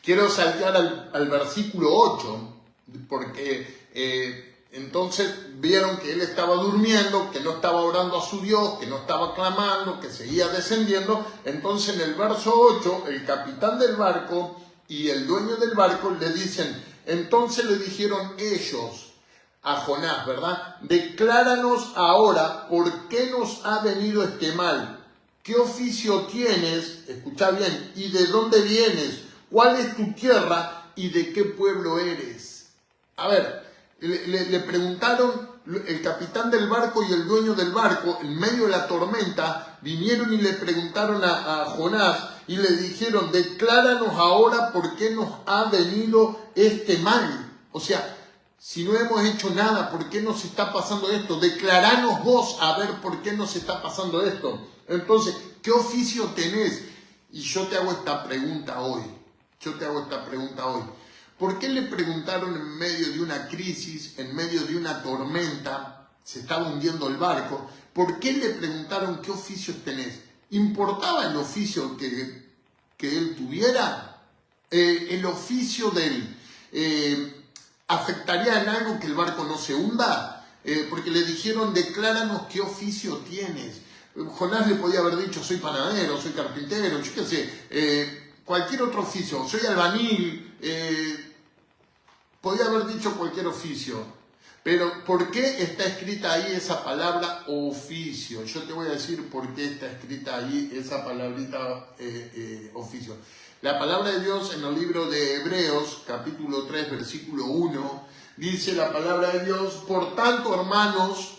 Quiero saltar al versículo 8, porque entonces vieron que él estaba durmiendo, que no estaba orando a su Dios, que no estaba clamando, que seguía descendiendo. Entonces en el verso 8, el capitán del barco y el dueño del barco le dicen, entonces le dijeron ellos a Jonás, ¿verdad? Decláranos ahora por qué nos ha venido este mal. ¿Qué oficio tienes? Escucha bien, ¿y de dónde vienes? ¿Cuál es tu tierra y de qué pueblo eres? A ver, le preguntaron, el capitán del barco y el dueño del barco, en medio de la tormenta, vinieron y le preguntaron a Jonás y le dijeron, decláranos ahora por qué nos ha venido este mal. O sea, si no hemos hecho nada, ¿por qué nos está pasando esto? Declaranos vos a ver por qué nos está pasando esto. Entonces, ¿qué oficio tenés? Y yo te hago esta pregunta hoy. ¿Por qué le preguntaron en medio de una crisis, en medio de una tormenta, se estaba hundiendo el barco? ¿Por qué le preguntaron qué oficios tenés? ¿Importaba el oficio que él tuviera? ¿El oficio de él afectaría en algo que el barco no se hunda? Porque le dijeron, decláranos qué oficio tienes. Jonás le podía haber dicho, soy panadero, soy carpintero, yo qué sé, cualquier otro oficio, soy albañil, podía haber dicho cualquier oficio. Pero ¿por qué está escrita ahí esa palabra oficio? Yo te voy a decir por qué está escrita ahí esa palabrita oficio. La palabra de Dios en el libro de Hebreos, capítulo 3, versículo 1, dice la palabra de Dios, por tanto, hermanos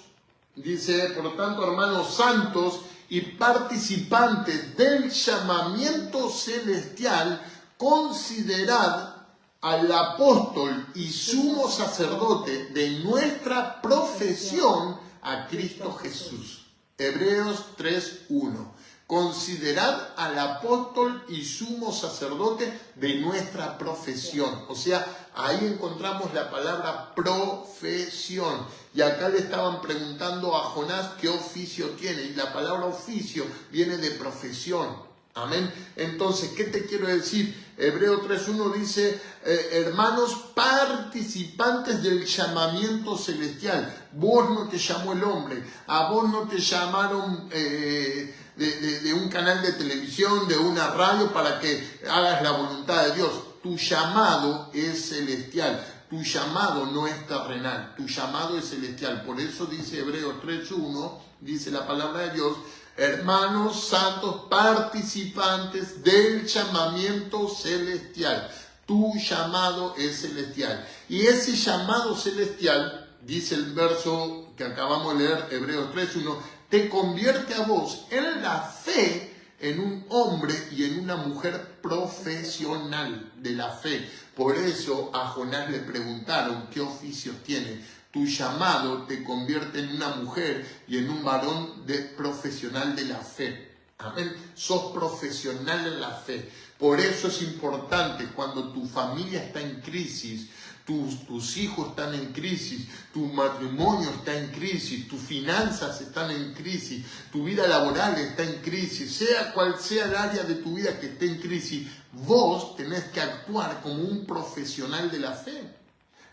santos y participantes del llamamiento celestial, considerad al apóstol y sumo sacerdote de nuestra profesión, a Cristo Jesús. Hebreos 3:1. Considerad al apóstol y sumo sacerdote de nuestra profesión. O sea, ahí encontramos la palabra profesión. Y acá le estaban preguntando a Jonás qué oficio tiene. Y la palabra oficio viene de profesión. Amén. Entonces, ¿qué te quiero decir? Hebreo 3:1 dice, hermanos participantes del llamamiento celestial. Vos no te llamó el hombre, a vos no te llamaron de un canal de televisión, de una radio para que hagas la voluntad de Dios. Tu llamado es celestial, tu llamado no es terrenal, tu llamado es celestial. Por eso dice Hebreos 3:1, dice la palabra de Dios, hermanos santos participantes del llamamiento celestial. Tu llamado es celestial. Y ese llamado celestial, dice el verso que acabamos de leer, Hebreos 3:1, te convierte a vos en la fe en un hombre y en una mujer profesional de la fe. Por eso a Jonás le preguntaron qué oficios tiene. Tu llamado te convierte en una mujer y en un varón profesional de la fe. Amén. Sos profesional en la fe. Por eso es importante cuando tu familia está en crisis, tus hijos están en crisis, tu matrimonio está en crisis, tus finanzas están en crisis, tu vida laboral está en crisis, sea cual sea el área de tu vida que esté en crisis, vos tenés que actuar como un profesional de la fe,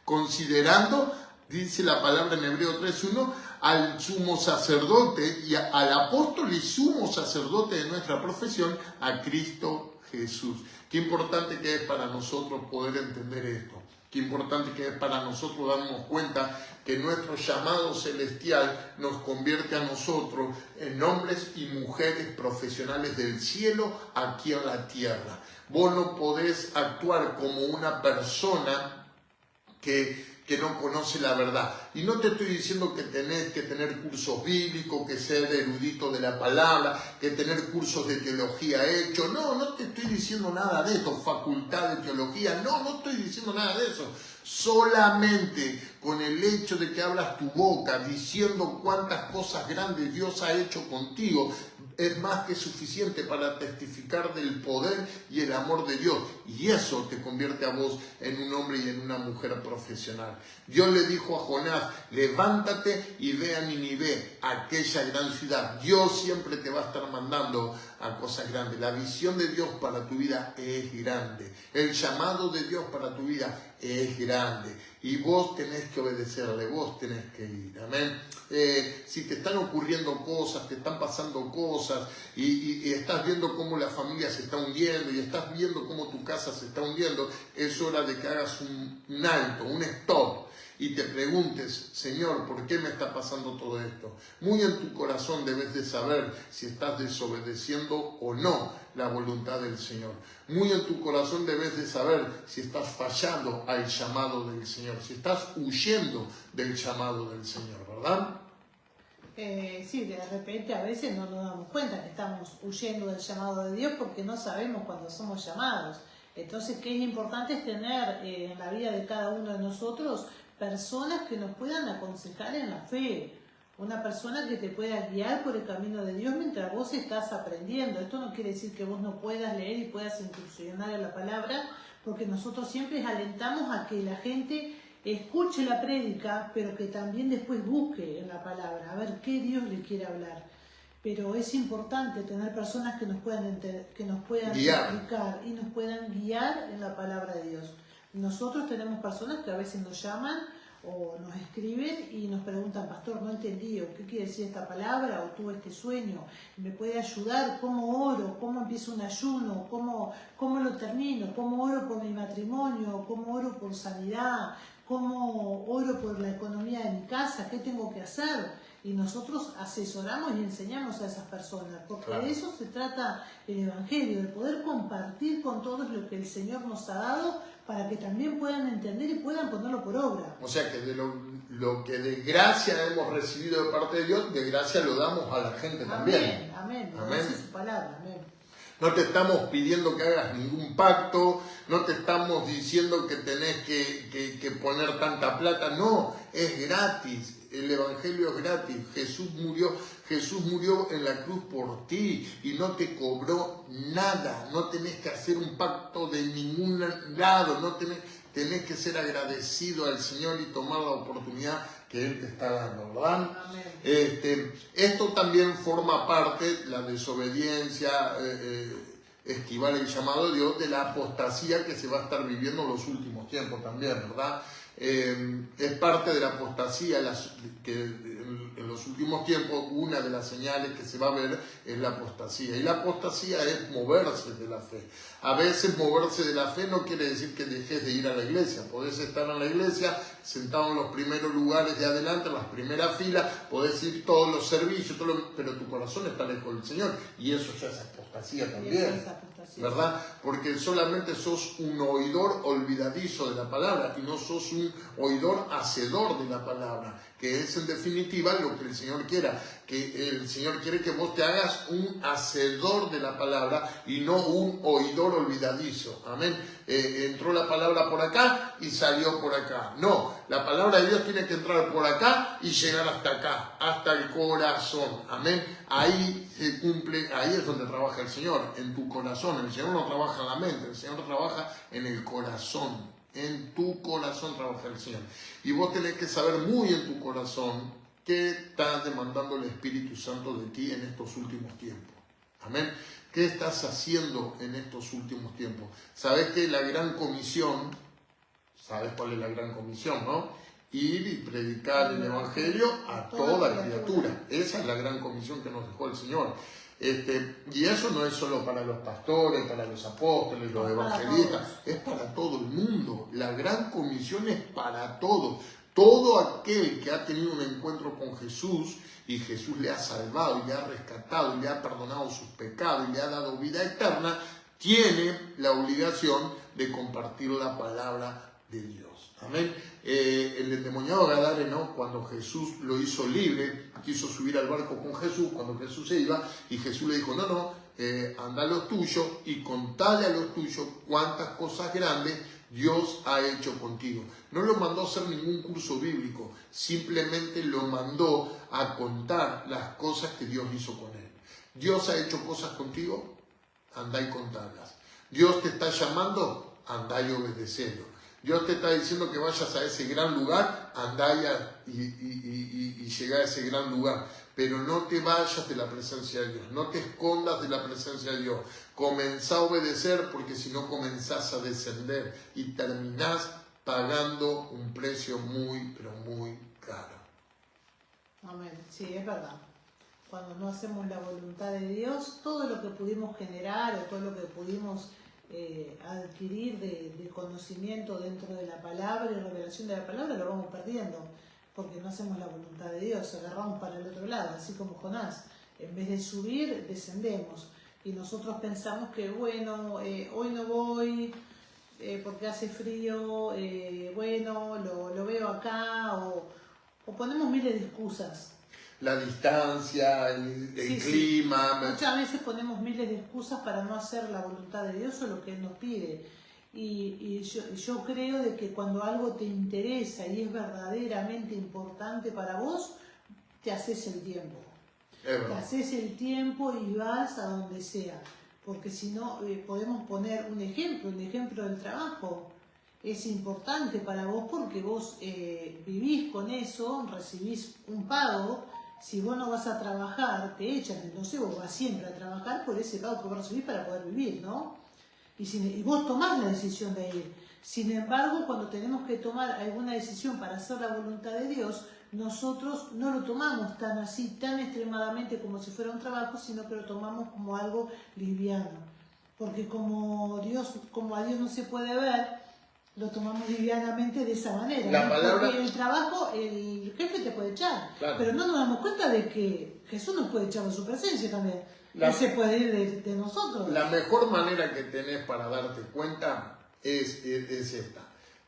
considerando, dice la palabra en Hebreo 3:1, al sumo sacerdote y al apóstol y sumo sacerdote de nuestra profesión, a Cristo Jesús. Qué importante que es para nosotros poder entender esto. Qué importante que es para nosotros darnos cuenta que nuestro llamado celestial nos convierte a nosotros en hombres y mujeres profesionales del cielo aquí en la tierra. Vos no podés actuar como una persona que no conoce la verdad. Y no te estoy diciendo que tenés que tener cursos bíblicos, que ser erudito de la palabra, que tener cursos de teología hechos. No te estoy diciendo nada de esto, facultad de teología. No estoy diciendo nada de eso. Solamente con el hecho de que abras tu boca diciendo cuántas cosas grandes Dios ha hecho contigo, es más que suficiente para testificar del poder y el amor de Dios. Y eso te convierte a vos en un hombre y en una mujer profesional. Dios le dijo a Jonás, levántate y ve a Nínive, aquella gran ciudad. Dios siempre te va a estar mandando a cosas grandes. La visión de Dios para tu vida es grande. El llamado de Dios para tu vida es grande. Y vos tenés que obedecerle, vos tenés que ir. Amén. Si te están ocurriendo cosas, te están pasando cosas y estás viendo cómo la familia se está hundiendo y estás viendo cómo tu casa se está hundiendo, es hora de que hagas un alto, un stop y te preguntes, Señor, ¿por qué me está pasando todo esto? Muy en tu corazón debes de saber si estás desobedeciendo o no la voluntad del Señor. Muy en tu corazón debes de saber si estás fallando al llamado del Señor, si estás huyendo del llamado del Señor, ¿verdad? Sí, de repente a veces no nos damos cuenta que estamos huyendo del llamado de Dios porque no sabemos cuándo somos llamados. Entonces, qué es importante es tener en la vida de cada uno de nosotros personas que nos puedan aconsejar en la fe. Una persona que te pueda guiar por el camino de Dios mientras vos estás aprendiendo. Esto no quiere decir que vos no puedas leer y puedas incursionar en la palabra, porque nosotros siempre alentamos a que la gente escuche la prédica, pero que también después busque en la palabra, a ver qué Dios le quiere hablar. Pero es importante tener personas que nos puedan explicar y nos puedan guiar en la palabra de Dios. Nosotros tenemos personas que a veces nos llaman o nos escriben y nos preguntan, pastor, no entendí, o qué quiere decir esta palabra, o tuve este sueño, ¿me puede ayudar? ¿Cómo oro? ¿Cómo empiezo un ayuno? ¿Cómo lo termino? ¿Cómo oro por mi matrimonio? ¿Cómo oro por sanidad? ¿Cómo oro por la economía de mi casa? ¿Qué tengo que hacer? Y nosotros asesoramos y enseñamos a esas personas, porque de eso se trata el Evangelio, de poder compartir con todos lo que el Señor nos ha dado, para que también puedan entender y puedan ponerlo por obra. O sea que de lo que de gracia hemos recibido de parte de Dios, de gracia lo damos a la gente también. Amén. Amén. Esa es su palabra. Amén. No te estamos pidiendo que hagas ningún pacto, no te estamos diciendo que tenés que poner tanta plata, no, es gratis. El Evangelio es gratis. Jesús murió en la cruz por ti y no te cobró nada. No tenés que hacer un pacto de ningún lado. No tenés que ser agradecido al Señor y tomar la oportunidad que Él te está dando, ¿verdad? Amén. Esto también forma parte, la desobediencia, esquivar el llamado de Dios, de la apostasía que se va a estar viviendo en los últimos tiempos también, ¿verdad? Es parte de la apostasía que en los últimos tiempos una de las señales que se va a ver es la apostasía, y la apostasía es moverse de la fe. A veces moverse de la fe no quiere decir que dejes de ir a la iglesia. Podés estar en la iglesia sentado en los primeros lugares de adelante, en las primeras filas, podés ir todos los servicios, pero tu corazón está lejos del Señor, y eso ya es apostasía también, ¿verdad? Porque solamente sos un oidor olvidadizo de la palabra y no sos un oidor hacedor de la palabra, que es en definitiva lo que que el Señor quiera, que el Señor quiere que vos te hagas un hacedor de la palabra y no un oidor olvidadizo. Amén. Entró la palabra por acá y salió por acá. No, la palabra de Dios tiene que entrar por acá y llegar hasta acá, hasta el corazón. Amén. Ahí se cumple, ahí es donde trabaja el Señor, en tu corazón. El Señor no trabaja en la mente, el Señor trabaja en el corazón. En tu corazón trabaja el Señor. Y vos tenés que saber muy en tu corazón qué está demandando el Espíritu Santo de ti en estos últimos tiempos. Amén. ¿Qué estás haciendo en estos últimos tiempos? Sabes que la gran comisión, sabes cuál es la gran comisión, ¿no? Ir y predicar el Evangelio a toda criatura. Esa es la gran comisión que nos dejó el Señor. Y eso no es solo para los pastores, para los apóstoles, los evangelistas, es para todo el mundo. La gran comisión es para todos. Todo aquel que ha tenido un encuentro con Jesús y Jesús le ha salvado y le ha rescatado y le ha perdonado sus pecados y le ha dado vida eterna, tiene la obligación de compartir la palabra de Dios. Amén. El endemoniado Gadareno, cuando Jesús lo hizo libre, quiso subir al barco con Jesús, cuando Jesús se iba, y Jesús le dijo, no, anda a los tuyos y contale a los tuyos cuántas cosas grandes Dios ha hecho contigo. No lo mandó a hacer ningún curso bíblico, simplemente lo mandó a contar las cosas que Dios hizo con él. Dios ha hecho cosas contigo, andá y contarlas. Dios te está llamando, andá y obedecelo. Dios te está diciendo que vayas a ese gran lugar, andá y llega a ese gran lugar. Pero no te vayas de la presencia de Dios, no te escondas de la presencia de Dios. Comenzá a obedecer, porque si no comenzás a descender y terminás pagando un precio muy, pero muy caro. Amén. Sí, es verdad. Cuando no hacemos la voluntad de Dios, todo lo que pudimos generar o todo lo que pudimos adquirir de conocimiento dentro de la palabra y revelación de la palabra lo vamos perdiendo, porque no hacemos la voluntad de Dios, agarramos para el otro lado, así como Jonás. En vez de subir, descendemos. Y nosotros pensamos que, bueno, hoy no voy porque hace frío, bueno, lo veo acá, o ponemos miles de excusas. La distancia, el clima. Sí. Muchas veces ponemos miles de excusas para no hacer la voluntad de Dios o lo que Él nos pide. Y yo creo de que cuando algo te interesa y es verdaderamente importante para vos, te haces el tiempo. Te haces el tiempo y vas a donde sea. Porque si no, podemos poner un ejemplo del trabajo. Es importante para vos porque vos vivís con eso, recibís un pago. Si vos no vas a trabajar, te echan, entonces vos vas siempre a trabajar por ese pago que vos recibís para poder vivir, ¿no? Y vos tomás la decisión de ir. Sin embargo, cuando tenemos que tomar alguna decisión para hacer la voluntad de Dios, nosotros no lo tomamos tan así, tan extremadamente como si fuera un trabajo, sino que lo tomamos como algo liviano. Porque como a Dios no se puede ver, lo tomamos livianamente de esa manera. Porque el trabajo, el jefe te puede echar, claro. Pero no nos damos cuenta de que Jesús nos puede echar de su presencia también. Él se puede ir de nosotros. La mejor manera que tenés para darte cuenta es esta.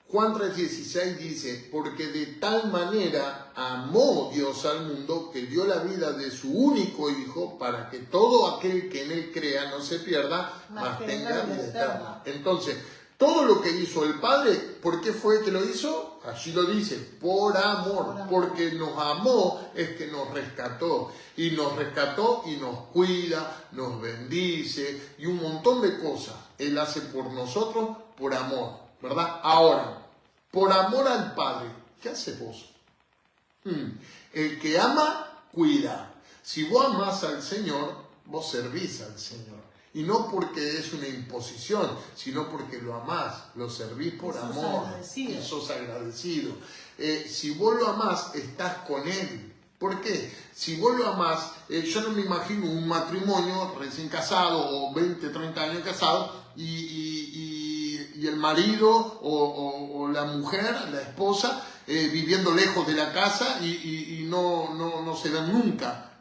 Juan 3:16 dice, porque de tal manera amó Dios al mundo que dio la vida de su único Hijo para que todo aquel que en Él crea no se pierda, mas tenga vida eterna. Entonces, todo lo que hizo el Padre, ¿por qué fue que lo hizo? Allí lo dice, por amor. Porque nos amó es que nos rescató. Y nos rescató y nos cuida, nos bendice y un montón de cosas. Él hace por nosotros por amor, ¿verdad? Ahora, por amor al Padre, ¿qué haces vos? El que ama, cuida. Si vos amás al Señor, vos servís al Señor. Y no porque es una imposición, sino porque lo amás, lo servís por amor. Y sos agradecido. Si vos lo amás, estás con Él. ¿Por qué? Si vos lo amás, yo no me imagino un matrimonio recién casado o 20, 30 años casado y el marido o la mujer, la esposa, viviendo lejos de la casa y no se ven nunca.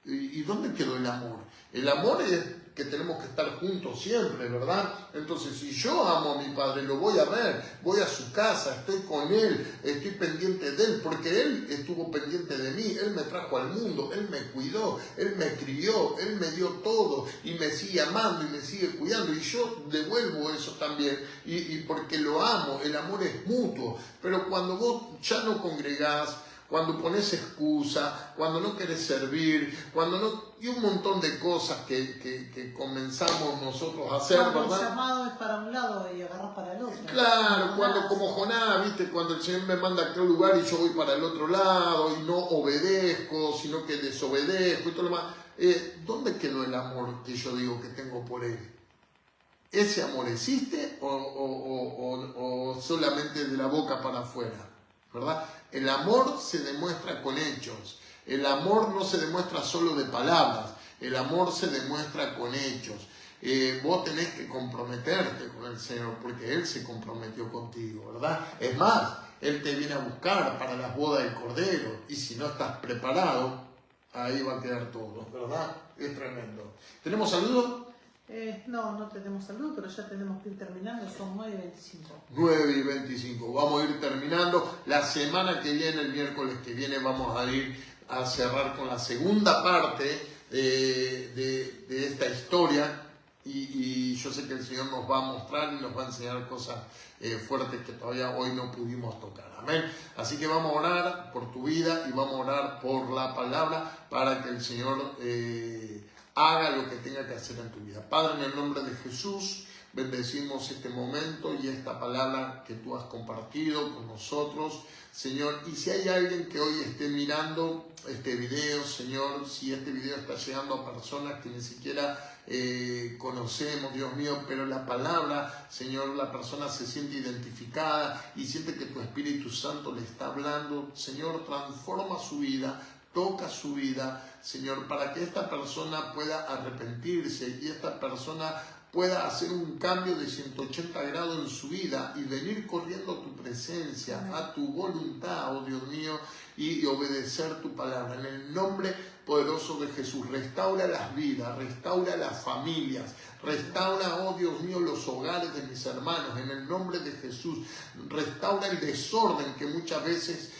¿Y dónde quedó el amor? El amor es que tenemos que estar juntos siempre, ¿verdad? Entonces, si yo amo a mi padre, lo voy a ver, voy a su casa, estoy con él, estoy pendiente de él, porque él estuvo pendiente de mí, él me trajo al mundo, él me cuidó, él me crió, él me dio todo, y me sigue amando y me sigue cuidando, y yo devuelvo eso también, y porque lo amo, el amor es mutuo. Pero cuando vos ya no congregás, cuando pones excusa, cuando no querés servir, cuando no... y un montón de cosas que comenzamos nosotros a hacer, cuando ¿verdad? el llamado es para un lado y agarras para el otro. Claro, cuando como Jonás, ¿viste? Cuando el Señor me manda a aquel lugar y yo voy para el otro lado y no obedezco, sino que desobedezco y todo lo demás. ¿Dónde quedó el amor que yo digo que tengo por Él? ¿Ese amor existe o solamente de la boca para afuera? ¿Verdad? El amor se demuestra con hechos. El amor no se demuestra solo de palabras. El amor se demuestra con hechos. Vos tenés que comprometerte con el Señor porque Él se comprometió contigo, ¿verdad? Es más, Él te viene a buscar para las bodas del Cordero. Y si no estás preparado, ahí va a quedar todo, ¿verdad? Es tremendo. ¿Tenemos saludos? No tenemos salud, pero ya tenemos que ir terminando, son 9:25. 9:25. Vamos a ir terminando. La semana que viene, el miércoles que viene, vamos a ir a cerrar con la segunda parte de esta historia. Y yo sé que el Señor nos va a mostrar y nos va a enseñar cosas fuertes que todavía hoy no pudimos tocar. Amén. Así que vamos a orar por tu vida y vamos a orar por la palabra para que el Señor haga lo que tenga que hacer en tu vida. Padre, en el nombre de Jesús, bendecimos este momento y esta palabra que tú has compartido con nosotros, Señor. Y si hay alguien que hoy esté mirando este video, Señor, si este video está llegando a personas que ni siquiera conocemos, Dios mío, pero la palabra, Señor, la persona se siente identificada y siente que tu Espíritu Santo le está hablando, Señor, transforma su vida, toca su vida, Señor, para que esta persona pueda arrepentirse y esta persona pueda hacer un cambio de 180 grados en su vida y venir corriendo a tu presencia, a tu voluntad, oh Dios mío, y obedecer tu palabra. En el nombre poderoso de Jesús, restaura las vidas, restaura las familias, restaura, oh Dios mío, los hogares de mis hermanos, en el nombre de Jesús. Restaura el desorden que muchas veces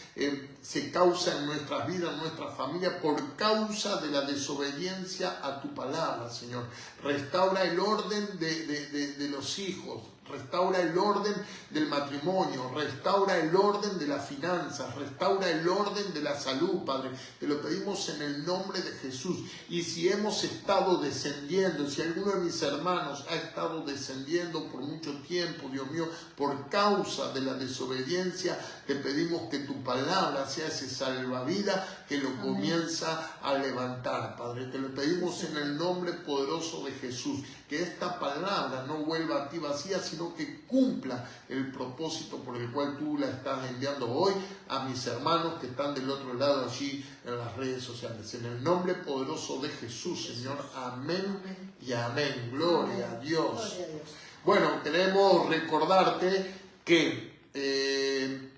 se causa en nuestras vidas, en nuestra familia, por causa de la desobediencia a tu palabra, Señor. Restaura el orden de los hijos, restaura el orden del matrimonio, restaura el orden de las finanzas, restaura el orden de la salud, Padre. Te lo pedimos en el nombre de Jesús. Y si hemos estado descendiendo, si alguno de mis hermanos ha estado descendiendo por mucho tiempo, Dios mío, por causa de la desobediencia, te pedimos que tu palabra sea ese salvavidas que lo comienza a levantar, Padre. Te lo pedimos en el nombre poderoso de Jesús, que esta palabra no vuelva a ti vacía, sino que cumpla el propósito por el cual tú la estás enviando hoy a mis hermanos que están del otro lado allí en las redes sociales. En el nombre poderoso de Jesús, Señor. Amén y amén. Gloria a Dios. Gloria a Dios. Bueno, queremos recordarte que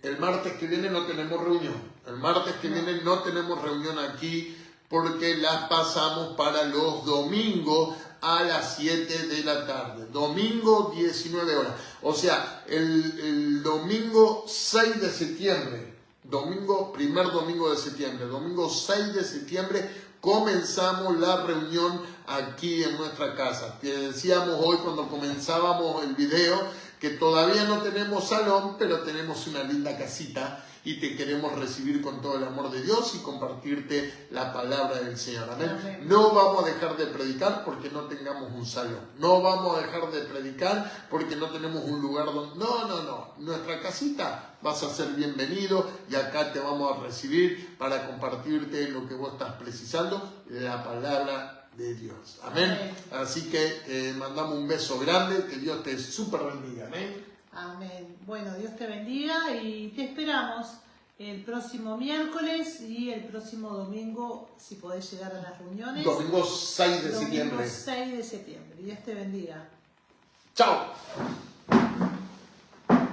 el martes que viene no tenemos reunión. El martes que viene no tenemos reunión aquí porque las pasamos para los domingos a las 7 de la tarde. Domingo 19 horas. O sea, el domingo 6 de septiembre, primer domingo de septiembre, domingo 6 de septiembre, comenzamos la reunión aquí en nuestra casa. Te decíamos hoy cuando comenzábamos el video que todavía no tenemos salón, pero tenemos una linda casita y te queremos recibir con todo el amor de Dios y compartirte la palabra del Señor. Amén. Amén. No vamos a dejar de predicar porque no tengamos un salón. No vamos a dejar de predicar porque no tenemos un lugar donde... No. Nuestra casita vas a ser bienvenido y acá te vamos a recibir para compartirte lo que vos estás precisando, la palabra de Dios. Amén. Amén. Así que mandamos un beso grande, que Dios te súper bendiga. Amén. Amén. Bueno, Dios te bendiga y te esperamos el próximo miércoles y el próximo domingo, si podés llegar a las reuniones. Domingo 6 de Domingo septiembre. 6 de septiembre. Dios te bendiga. Chao.